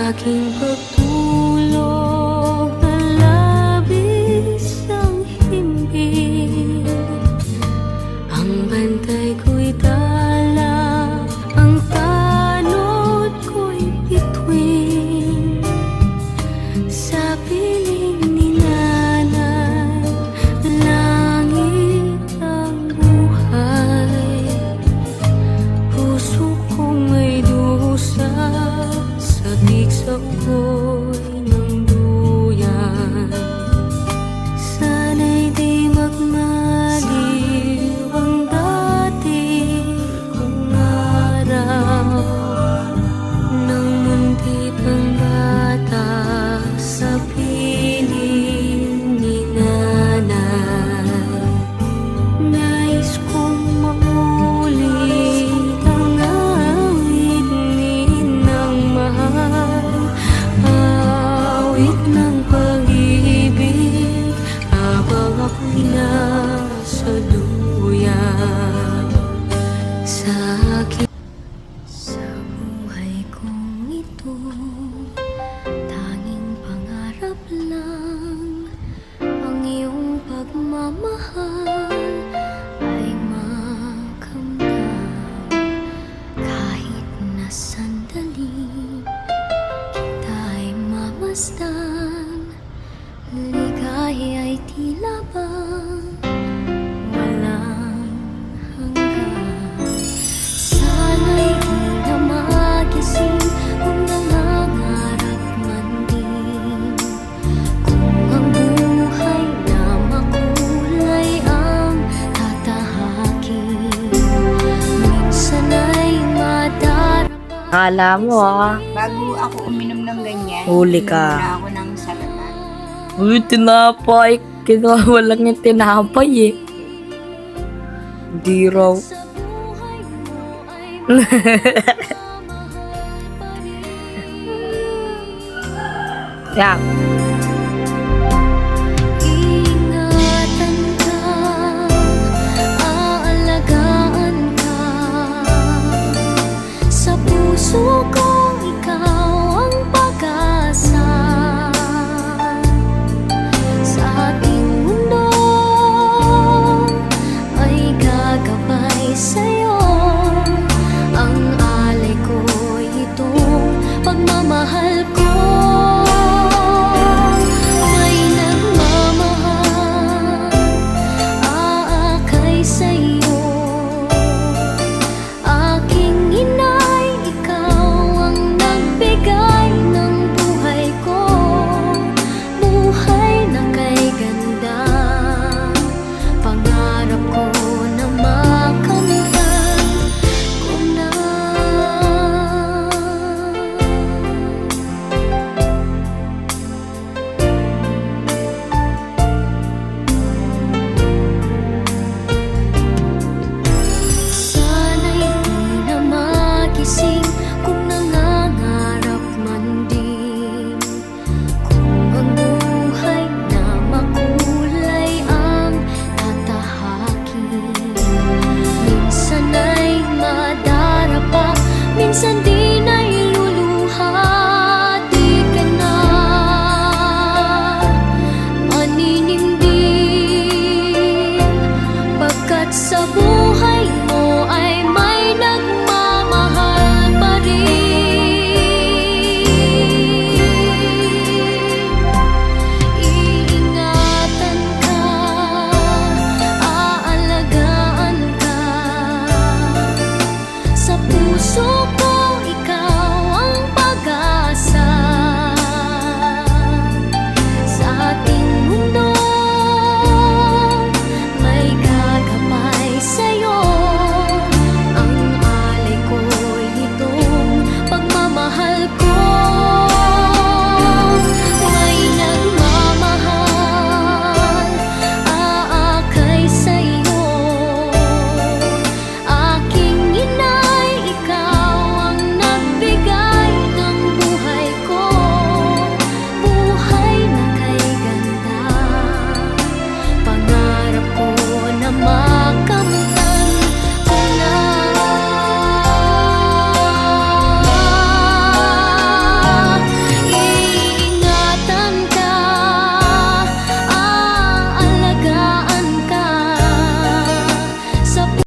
aking pagtulog na labis ang himbing. Ang bantay ko'y dala, ang tanod ko'y bituin. Sa piling ni nanay, langit ang buhay. Puso kong may dusa, sabik sa apoy ng duyan. Sana'y di magmaliw ang dati kong araw, nang mundi pang bata sa piling ni nanay. Nais kong maulit ang awit ni Inang mahal, awit ng pag-ibig habang ako'y nasa duyan. Sa akin, sa buhay kong ito, tanging pangarap lang ang iyong pagmamahal ay makamdam. Kahit na sandali kita'y mamasdan, ligaya'y tila bang walang hanggan. Sana'y di na magising kung nangangarap man din, kung ang buhay na makulay ang tatahakin. Minsan ay madarama. Akala mo Bago ako uminom ng ganyan, Huli ka. uminom na ako ng salata. Uy, tinapay. Kinuha lang yung tinapay eh. Hindi raw. Sa buhay mo ay Yeah.